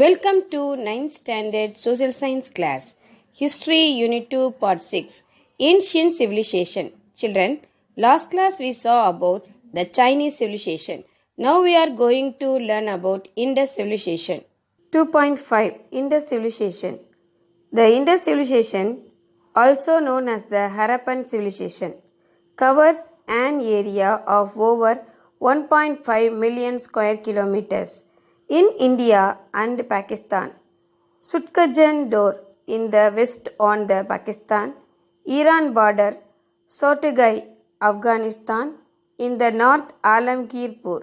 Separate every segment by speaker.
Speaker 1: Welcome to 9th Standard Social Science class, History Unit 2 Part 6, Ancient Civilization. Children, last class we saw about the Chinese civilization. Now we are going to learn about Indus civilization. 2.5 Indus civilization. The Indus civilization, also known as the Harappan civilization, covers an area of over 1.5 million square kilometers in India and Pakistan. Sutkajan Door in the west on the Pakistan-Iran border, Sotagai, Afghanistan, in the north Alamgirpur,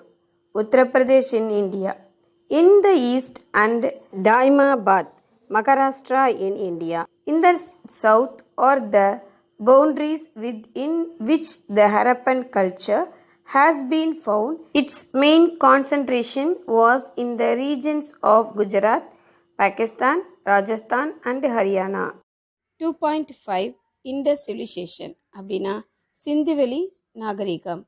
Speaker 1: Uttar Pradesh in India, in the east and Daimabad, Maharashtra in India. In the south are the boundaries within which the Harappan culture has been found. Its main concentration was in the regions of Gujarat, Pakistan, Rajasthan and Haryana. 2.5 Indus civilization அப்படின்னா சிந்துவெளி நாகரிகம்.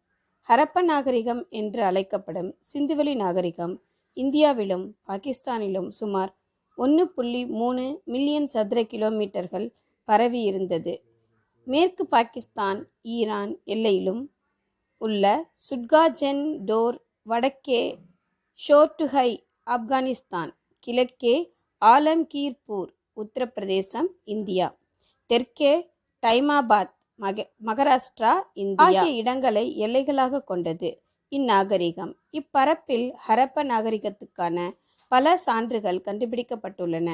Speaker 1: ஹரப்ப நாகரிகம் என்று அழைக்கப்படும் சிந்துவெளி நாகரிகம் இந்தியாவிலும் பாகிஸ்தானிலும் சுமார் 1.3 மில்லியன் சதுர கிலோமீட்டர்கள் பரவி இருந்தது. மேற்கு பாகிஸ்தான் ஈரான் எல்லையிலும் உள்ள சுட்காஜென் டோர், வடக்கே ஷோர்டுகை ஆப்கானிஸ்தான், கிழக்கே ஆலம்கீர்பூர் உத்தரப்பிரதேசம் இந்தியா, தெற்கே டைமாபாத் மகாராஷ்டிரா இந்தியா ஆகிய இடங்களை எல்லைகளாக கொண்டது இந்நாகரிகம். இப்பரப்பில் ஹரப்ப நாகரிகத்துக்கான பல சான்றுகள் கண்டுபிடிக்கப்பட்டுள்ளன.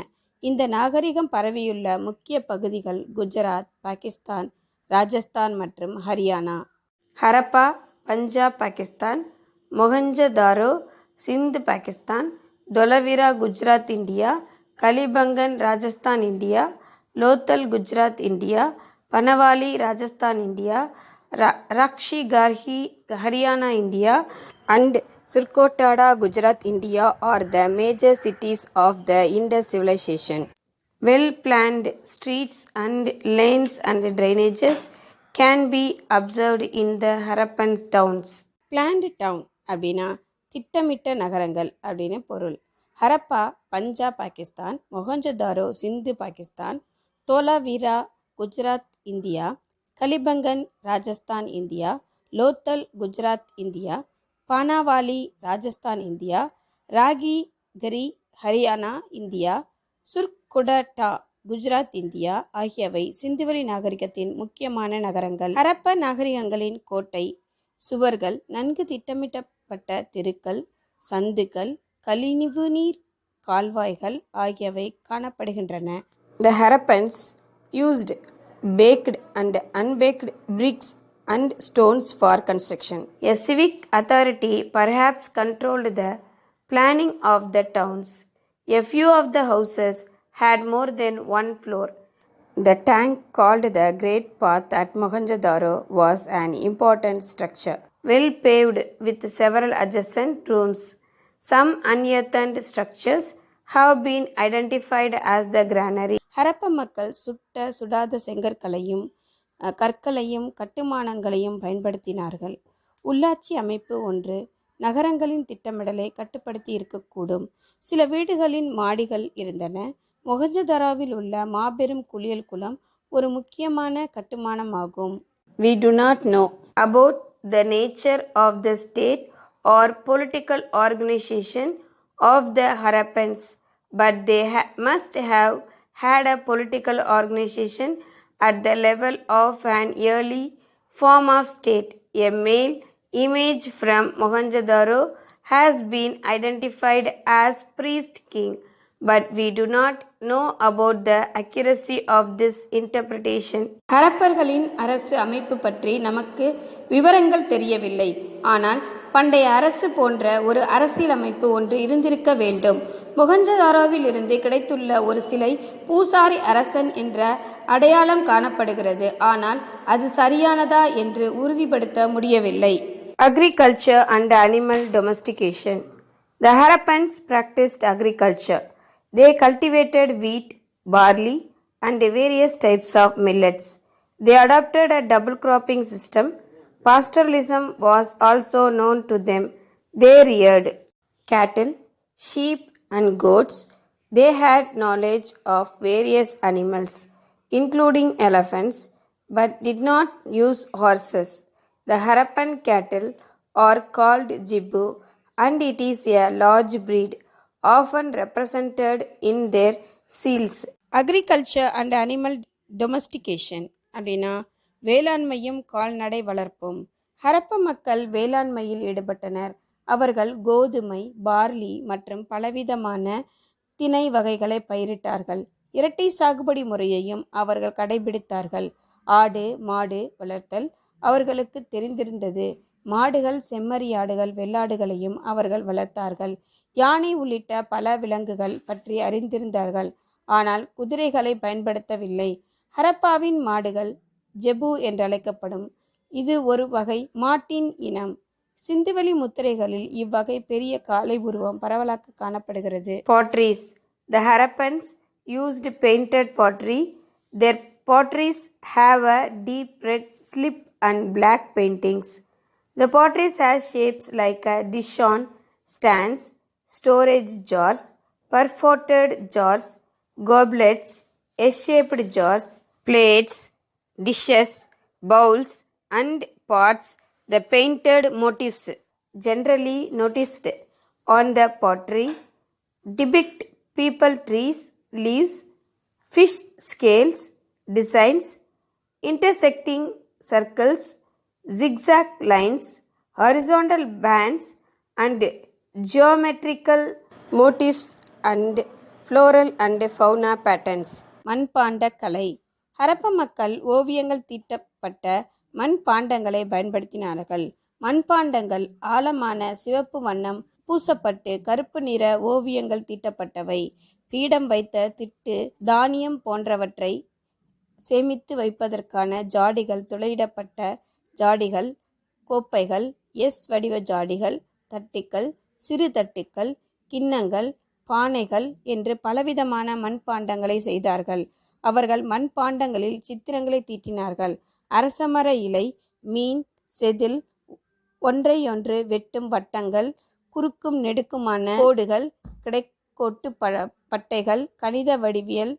Speaker 1: இந்த நாகரிகம் பரவியுள்ள முக்கிய பகுதிகள் குஜராத், பாகிஸ்தான், ராஜஸ்தான் மற்றும் Haryana. Harappa Punjab Pakistan, Mohenjodaro Sindh Pakistan, Dholavira Gujarat India, Kalibangan Rajasthan India, Lothal Gujarat India, Banawali Rajasthan India, Rakhigarhi Haryana India and Surkotada Gujarat India are the major cities of the Indus civilization. Well-planned streets and lanes and drainages can be observed in the Harappan towns. Planned town அப்படின்னா திட்டமிட்ட நகரங்கள் அப்படின்னு பொருள். Harappa Punjab Pakistan, Mohenjodaro Sindh Pakistan, Dholavira Gujarat India, Kalibangan Rajasthan India, Lothal Gujarat India, Banawali Rajasthan India, Rakhigarhi Haryana India, Surkotada Gujarat India ஆகியவை சிந்துவெளி நாகரிகத்தின் முக்கியமான நகரங்கள். ஹரப்ப நாகரிகங்களின் கோட்டை சுவர்கள், நன்கு திட்டமிட்டப்பட்ட தெருக்கள், சந்துகள், கழிவு நீர் கால்வாய்கள் ஆகியவை காணப்படுகின்றன. The Harappans used baked and unbaked bricks and stones for construction. A civic authority perhaps controlled the planning of the towns. A few of the houses had more than one floor. The tank called the Great Path at Mohenjo-daro was an important structure, well paved with several adjacent rooms. Some unearthed structures have been identified as the granary. Harappa மக்கள் சுடாத செங்கற்களையும் கற்களையும் கட்டுமானங்களையும் பயன்படுத்தினார்கள். உள்ளாட்சி அமைப்பு ஒன்று நகரங்களின் திட்டமிடலை கட்டுப்படுத்தி இருக்கக்கூடும். சில வீடுகளின் மாடிகள் இருந்தன. மொஹஞ்சதாரோவில் உள்ள மாபெரும் குளியல் குளம் ஒரு முக்கியமான கட்டுமானமாகும். We do not know about the nature of the state or political organization of the Harappans, but they must have had a political organization at the level of an early form of state. A male image from Mohenjo-daro has been identified as priest king, but we do not know about the accuracy of this interpretation. ஹரப்பர்களின் அரசு அமைப்பு பற்றி நமக்கு விவரங்கள் தெரியவில்லை. ஆனால் பண்டைய அரசு போன்ற ஒரு அரசியல் அமைப்பு ஒன்று இருந்திருக்க வேண்டும். மொஹஞ்சதாரோவில் இருந்து கிடைத்துள்ள ஒரு சிலை பூசாரி அரசன் என்ற அடையாளம் காணப்படுகிறது. ஆனால் அது சரியானதா என்று உறுதிப்படுத்த முடியவில்லை. Agriculture and animal domestication. The Harappans practiced agriculture. They cultivated wheat, barley and various types of millets. They adopted a double cropping system. Pastoralism was also known to them. They reared cattle, sheep and goats, They had knowledge of various animals, including elephants, but did not use horses. The Harappan cattle are called Jibbu, and it is a large breed, often represented in their seals. Agriculture and animal domestication அப்படின்னா வேளாண்மையும் கால்நடை வளர்ப்பும். ஹரப்ப மக்கள் வேளாண்மையில் ஈடுபட்டனர். அவர்கள் கோதுமை, barley மற்றும் பலவிதமான திணை வகைகளை பயிரிட்டார்கள். இரட்டை சாகுபடி முறையையும் அவர்கள் கடைபிடித்தார்கள். ஆடு, மாடு வளர்த்தல் அவர்களுக்கு தெரிந்திருந்தது. மாடுகள், செம்மறியாடுகள், வெள்ளாடுகளையும் அவர்கள் வளர்த்தார்கள். யானை உள்ளிட்ட பல விலங்குகள் பற்றி அறிந்திருந்தார்கள். ஆனால் குதிரைகளை பயன்படுத்தவில்லை. ஹரப்பாவின் மாடுகள் ஜெபு என்றழைக்கப்படும். இது ஒரு வகை மாட்டின் இனம். சிந்துவெளி முத்திரைகளில் இவ்வகை பெரிய காளை உருவம் பரவலாக காணப்படுகிறது. Potteries. The Harappans used painted pottery. Their potteries have a deep red slip and black paintings. The potteries have shapes like a dishon, stands, storage jars, perforated jars, goblets, S-shaped jars, plates, dishes, bowls, and pots. The painted motifs generally noticed on the pottery depict people, trees, leaves, fish scales, designs, intersecting circles, zigzag lines, horizontal bands, and geometrical motifs and floral and fauna patterns. மண்பாண்ட கலை. ஹரப்ப மக்கள் ஓவியங்கள் தீட்டப்பட்ட மண்பாண்டங்களை பயன்படுத்தினார்கள். மண்பாண்டங்கள் ஆழமான சிவப்பு வண்ணம் பூசப்பட்டு கருப்பு நிற ஓவியங்கள் தீட்டப்பட்டவை. பீடம் வைத்த திட்டு, தானியம் போன்றவற்றை சேமித்து வைப்பதற்கான ஜாடிகள், துளையிடப்பட்ட ஜாடிகள், கோப்பைகள், எஸ் வடிவ ஜாடிகள், தட்டுக்கள், சிறு தட்டுக்கள், கிண்ணங்கள், பானைகள் என்று பலவிதமான மண்பாண்டங்களை செய்தார்கள். அவர்கள் மண்பாண்டங்களில் சித்திரங்களை தீட்டினார்கள். அரசமர இலை, மீன், செதில், ஒன்றையொன்று வெட்டும் வட்டங்கள், குறுக்கும் நெடுக்குமான கோடுகள், கிடைக்கோட்டு பட்டைகள், கணித வடிவியல்,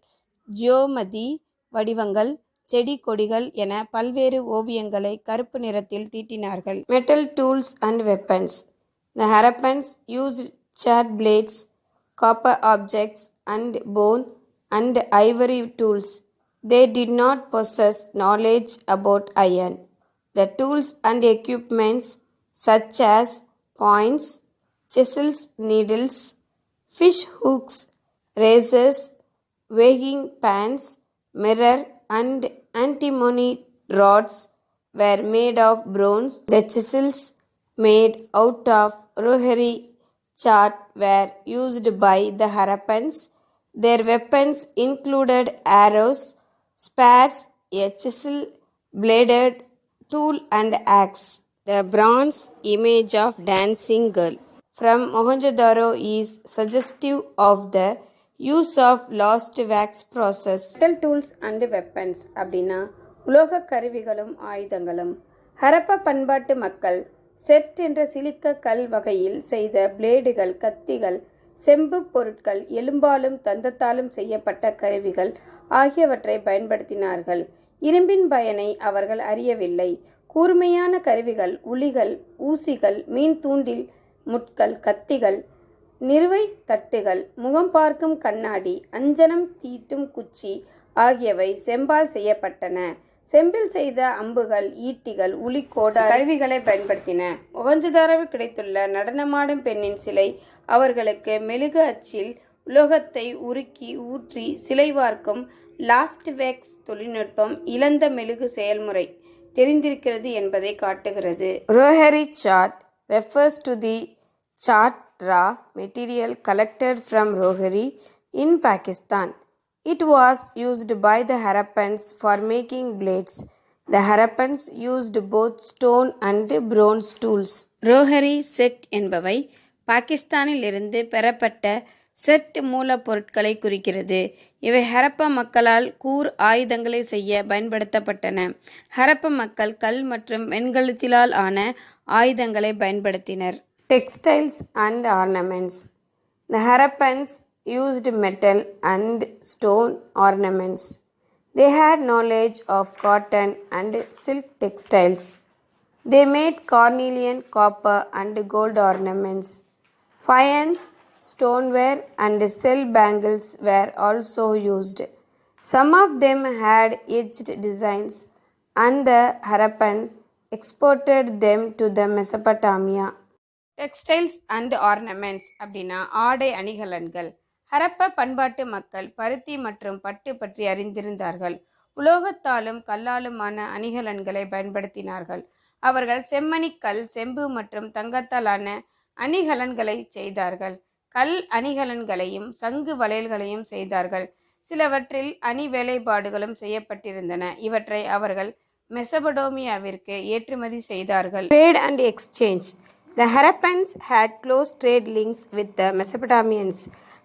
Speaker 1: ஜியோமதி வடிவங்கள், செடி கொடிகள் என பல்வேறு ஓவியங்களை கருப்பு நிறத்தில் தீட்டினார்கள். Metal tools and weapons. The Harappans used charred blades, copper objects, and bone and ivory tools. They did not possess knowledge about iron. The tools and equipments such as points, chisels, needles, fish hooks, razors, weighing pans, mirror, and antimony rods were made of bronze. The chisels made out of roheri chat were used by the Harappans. Their weapons included arrows, spears, a chisel-bladed tool, and axe. The bronze image of dancing girl from Mohenjo-daro is suggestive of the use of lost wax process. Metal tools and weapons அப்படின்னா உலோக கருவிகளும் ஆயுதங்களும். ஹரப்பா பண்பாட்டு மக்கள் set என்ற சிலிக்க கல் வகையில் செய்த பிளேடுகள், கத்திகள், செம்பு பொருட்கள், எலும்பாலும் தந்தத்தாலும் செய்யப்பட்ட கருவிகள் ஆகியவற்றை பயன்படுத்தினார்கள். இரும்பின் பயனை அவர்கள் அறியவில்லை. கூர்மையான கருவிகள், உளிகள், ஊசிகள், மீன் தூண்டில் முட்கள், கத்திகள், நிறுவை தட்டுகள், முகம் பார்க்கும் கண்ணாடி, அஞ்சனம் தீட்டும் குச்சி ஆகியவை செம்பால் செய்யப்பட்டன. செம்பில் செய்த அம்புகள், ஈட்டிகள், உளிக்கோடா கருவிகளை பயன்படுத்தின. மொஹஞ்சதாரோவில் கிடைத்துள்ள நடனமாடும் பெண்ணின் சிலை அவர்களுக்கு மெழுகு அச்சில் உலோகத்தை உருக்கி ஊற்றி சிலை வார்க்கும் லாஸ்ட் வேக்ஸ் தொழில்நுட்பம், இழந்த மெழுகு செயல்முறை தெரிந்திருக்கிறது என்பதை காட்டுகிறது. ரோஹரி chat refers to the charred raw material collected from Rohari in Pakistan. It was used by the Harappans for making blades. The Harappans used both stone and bronze tools. Rohri chert என்பவை பாகிஸ்தானில் இருந்து பெறப்பட்ட செட் மூலப்பொருட்களை குறிக்கிறது. இவை ஹரப்பா மக்களால் கூர் ஆயுதங்களை செய்ய பயன்படுத்தப்பட்டன. ஹரப்பா மக்கள் கல் மற்றும் வெண்கலத்திலால் ஆன ஆயுதங்களை பயன்படுத்தினர். Textiles and ornaments. The Harappans used metal and stone ornaments. They had knowledge of cotton and silk textiles. They made cornelian, copper, and gold ornaments. Faience, stoneware, and shell bangles were also used. Some of them had etched designs, and the Harappans exported them to the Mesopotamia. Textiles and ornaments அப்படின்னா ஆடை அணிகலன்கள். ஹரப்பா பண்பாட்டு மக்கள் பருத்தி மற்றும் பட்டு பற்றி அறிந்திருந்தார்கள். உலோகத்தாலும் கல்லாலுமான அணிகலன்களை பயன்படுத்தினார்கள். அவர்கள் செம்மணிக்கல், செம்பு மற்றும் தங்கத்தாலான அணிகலன்களை செய்தார்கள். கல் அணிகலன்களையும் சங்கு வளையல்களையும் செய்தார்கள். சிலவற்றில் அணி வேலைப்பாடுகளும் செய்யப்பட்டிருந்தன. இவற்றை அவர்கள் மெசபடோமியாவிற்கு ஏற்றுமதி செய்தார்கள். Trade and exchange. The Harappans had close trade links with the Mesopotamians.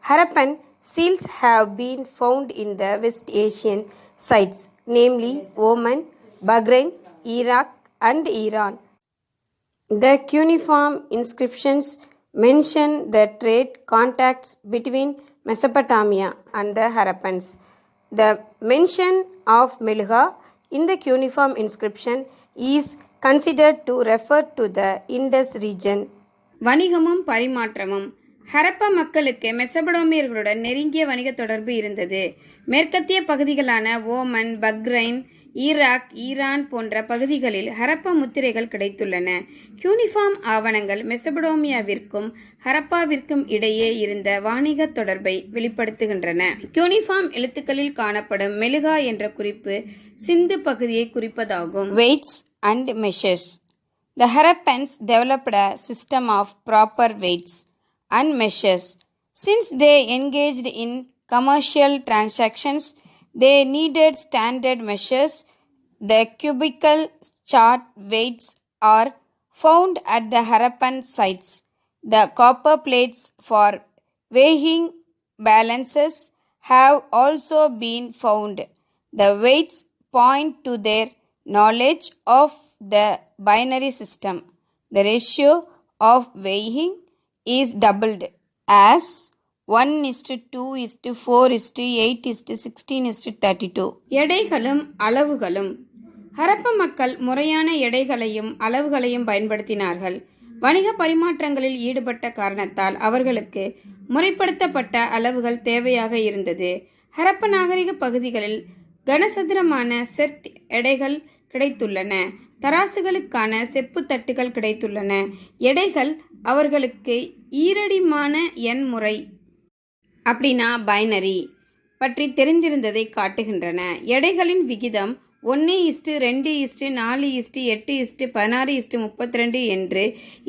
Speaker 1: Harappan seals have been found in the West Asian sites, namely Oman, Bahrain, Iraq, and Iran. The cuneiform inscriptions mention the trade contacts between Mesopotamia and the Harappans. The mention of Melha in the cuneiform inscription is considered to refer to the Indus region. வணிகமும் பரிமாற்றமும். ஹரப்பா மக்களுக்கு மெசபடோமியர்களுடன் நெருங்கிய வணிக தொடர்பு இருந்தது. மேற்கத்திய பகுதிகளான Oman, Bahrain, Iraq, Iran போன்ற பகுதிகளில் ஹரப்பா முத்திரைகள் கிடைத்துள்ளன. கியூனிஃபார்ம் ஆவணங்கள் மெசபடோமியாவிற்கும் ஹரப்பாவிற்கும் இடையே இருந்த வாணிக தொடர்பை வெளிப்படுத்துகின்றன. கியூனிஃபார்ம் எழுத்துக்களில் காணப்படும் மெலுகா என்ற குறிப்பு சிந்து பகுதியை குறிப்பதாகும். Weights and measures. The Harappans developed a system of proper weights and measures. Since they engaged in commercial transactions, they needed standard measures. The cubical chart weights are found at the Harappan sites. The copper plates for weighing balances have also been found. The weights point to their knowledge of the binary system. The ratio of weighing is doubled as 1:2:4:8:16:32. எடைகளும் அளவுகளும். ஹரப்பா மக்கள் முறையான எடைகளையும் அளவுகளையும் பயன்படுத்தினார்கள். வணிக பரிமாற்றங்களில் ஈடுபட்ட காரணத்தால் அவர்களுக்கு முறைப்படுத்தப்பட்ட அளவுகள் தேவையாக இருந்தது. ஹரப்பா நாகரிக பகுதிகளில் கனசதுரமான செர்த் எடைகள் கிடைத்துள்ளன. தராசுகளுக்கான செப்பு தட்டுகள் கிடைத்துள்ளன. எடைகள் அவர்களுக்கு ஈரடிமான எண் முறை அப்படின்னா பைனரி பற்றி தெரிந்திருந்ததை காட்டுகின்றன. எடைகளின் விகிதம் 1:2:4:8:16:32 என்று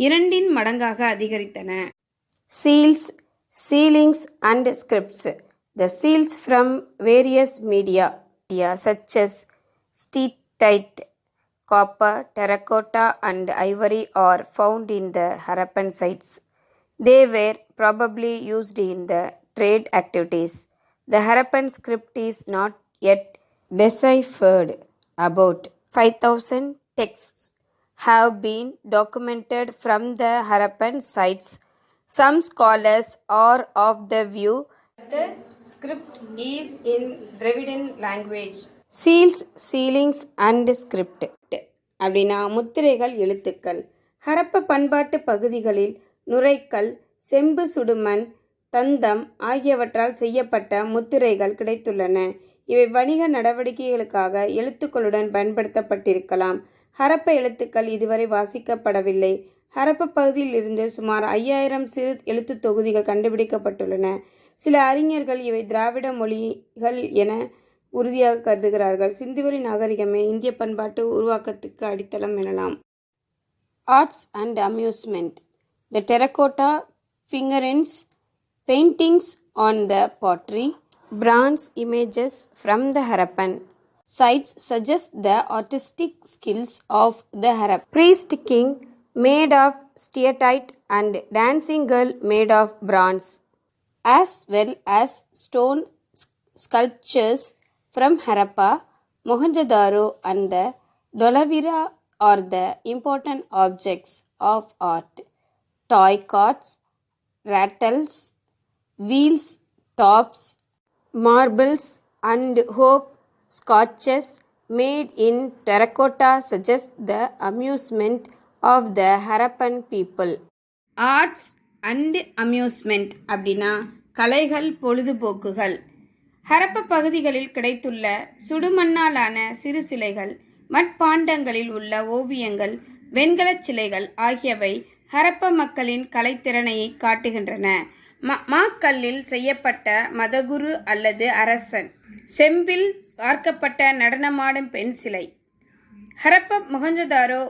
Speaker 1: 2 மடங்காக அதிகரித்தன. Seals, sealings and scripts. The seals from various media such as steatite, copper, terracotta and ivory are found in the Harappan sites. They were probably used in the trade activities. The Harappan script is not yet deciphered. About 5,000 texts have been documented from the Harappan sites. Some scholars are of the view that the script is in Dravidian language. Seals, sealings and script அப்படின்னா முத்திரைகள், எழுத்துக்கள். ஹரப்பா பண்பாட்டு பகுதிகளில் நுரைக்கல், செம்பு சுடுமண், தந்தம் ஆகியவற்றால் செய்யப்பட்ட முத்திரைகள் கிடைத்துள்ளன. இவை வணிக நடவடிக்கைகளுக்காக எழுத்துக்களுடன் பயன்படுத்தப்பட்டிருக்கலாம். ஹரப்பா எழுத்துக்கள் இதுவரை வாசிக்கப்படவில்லை. ஹரப்பா பகுதியில் இருந்து சுமார் 5000 சிறு எழுத்து தொகுதிகள் கண்டுபிடிக்கப்பட்டுள்ளன. சில அறிஞர்கள் இவை திராவிட மொழிகள் என உறுதியாக கருதுகிறார்கள். சிந்துவெளி நாகரிகமே இந்திய பண்பாட்டு உருவாக்கத்துக்கு அடித்தளம் எனலாம். Arts and amusement. The terracotta figurines, paintings on the pottery, bronze images from the Harappan sites suggest the artistic skills of the Harappan. Priest king made of steatite and dancing girl made of bronze, as well as stone sculptures from Harappa, Mohenjo-daro and the Dholavira are the important objects of art. Toy carts, rattles, wheels, tops, marbles, and hope scotches made in terracotta suggest the amusement of the Harappan people. Arts and amusement அப்படின்னா கலைகள் பொழுதுபோக்குகள். ஹரப்ப பகுதிகளில் கிடைத்துள்ள சுடுமண்ணாலான சிறு சிலைகள், மட்பாண்டங்களில் உள்ள ஓவியங்கள், வெண்கலச் சிலைகள் ஆகியவை ஹரப்ப மக்களின் கலைத்திறனையை காட்டுகின்றன. மாக்கல்லில் செய்யப்பட்ட மதகுரு அல்லது அரசன், செம்பில் வார்க்கப்பட்ட நடனமாடும் பெண் சிலை, ஹரப்ப மொஹஞ்சதாரோ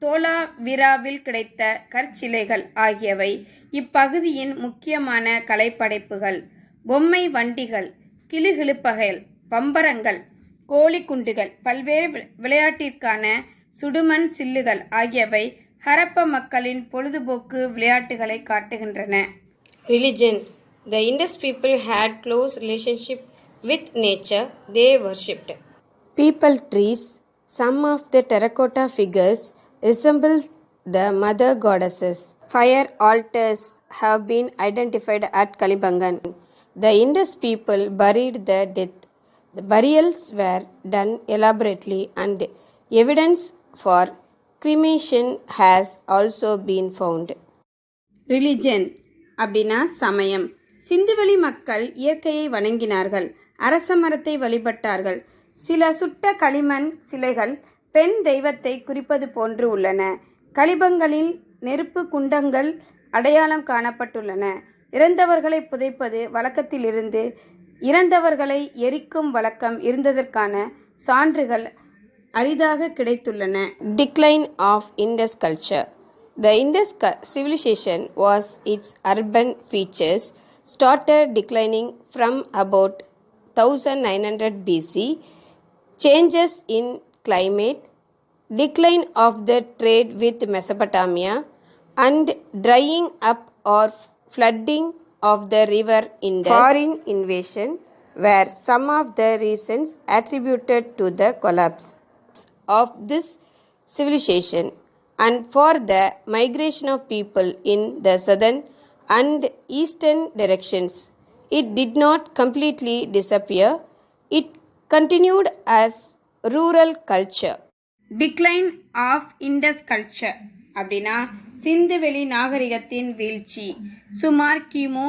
Speaker 1: தோலாவிராவில் கிடைத்த கற்சிலைகள் ஆகியவை இப்பகுதியின் முக்கியமான கலைப்படைப்புகள். பொம்மை வண்டிகள், கிளுகிழுப்பகைகள், பம்பரங்கள், கோழிக்குண்டுகள், பல்வேறு விளையாட்டிற்கான சுடுமண் சில்லுகள் ஆகியவை ஹரப்ப மக்களின் பொழுதுபோக்கு விளையாட்டுகளை காட்டுகின்றன. Religion. The Indus people had close relationship with nature. They worshipped people trees. Some of the terracotta figures resemble the mother goddesses. Fire altars have been identified at Kalibangan. The Indus people buried the dead. The burials were done elaborately and evidence for cremation has also been found. Religion அப்படின்னா சமயம். சிந்துவெளி மக்கள் இயற்கையை வணங்கினார்கள், அரச மரத்தை வழிபட்டார்கள். சில சுட்ட களிமண் சிலைகள் பெண் தெய்வத்தை குறிப்பது போன்று உள்ளன. கலிபங்களில் நெருப்பு குண்டங்கள் அடையாளம் காணப்பட்டுள்ளன. இறந்தவர்களை புதைப்பது வழக்கத்திலிருந்து இறந்தவர்களை எரிக்கும் வழக்கம் இருந்ததற்கான சான்றுகள் அரிதாக கிடைத்துள்ளன. Decline of Indus culture. The Indus civilization was its urban features started declining from about 1900 BC. Changes in climate, decline of the trade with Mesopotamia, and drying up or flooding of the river Indus, foreign invasion were some of the reasons attributed to the collapse of this civilization and for the migration of people in the southern and eastern directions. It did not completely disappear. It continued as rural culture. Decline of Indus culture அப்படின்னா சிந்துவெளி நாகரிகத்தின் வீழ்ச்சி. சுமார் கிமு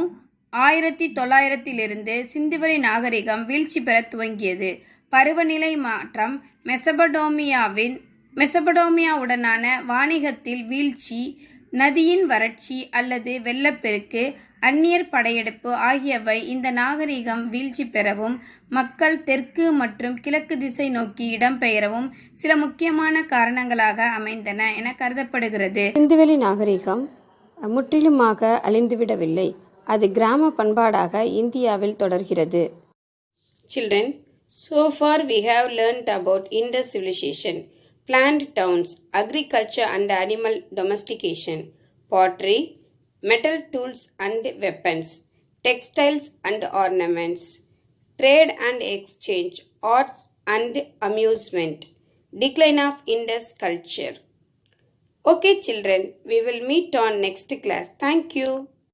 Speaker 1: 1900 சிந்துவெளி நாகரிகம் வீழ்ச்சி பெற துவங்கியது. பருவநிலை மாற்றம், மெசபடோமியாவுடனான வாணிகத்தில் வீழ்ச்சி, நதியின் வறட்சி அல்லது வெள்ளப்பெருக்கு, அந்நியர் படையெடுப்பு ஆகியவை இந்த நாகரிகம் வீழ்ச்சி பெறவும் மக்கள் தெற்கு மற்றும் கிழக்கு திசை நோக்கி இடம்பெயரவும் சில முக்கியமான காரணங்களாக அமைந்தன என கருதப்படுகிறது. சிந்துவெளி நாகரிகம் முற்றிலுமாக அழிந்துவிடவில்லை. அது கிராம பண்பாடாக இந்தியாவில் தொடர்கிறது. Children, so far we have learnt about Indus civilization, planned towns, agriculture and animal domestication, pottery, metal tools and weapons, textiles and ornaments, trade and exchange, arts and amusement, decline of Indus culture. Okay children, we will meet on next class. Thank you.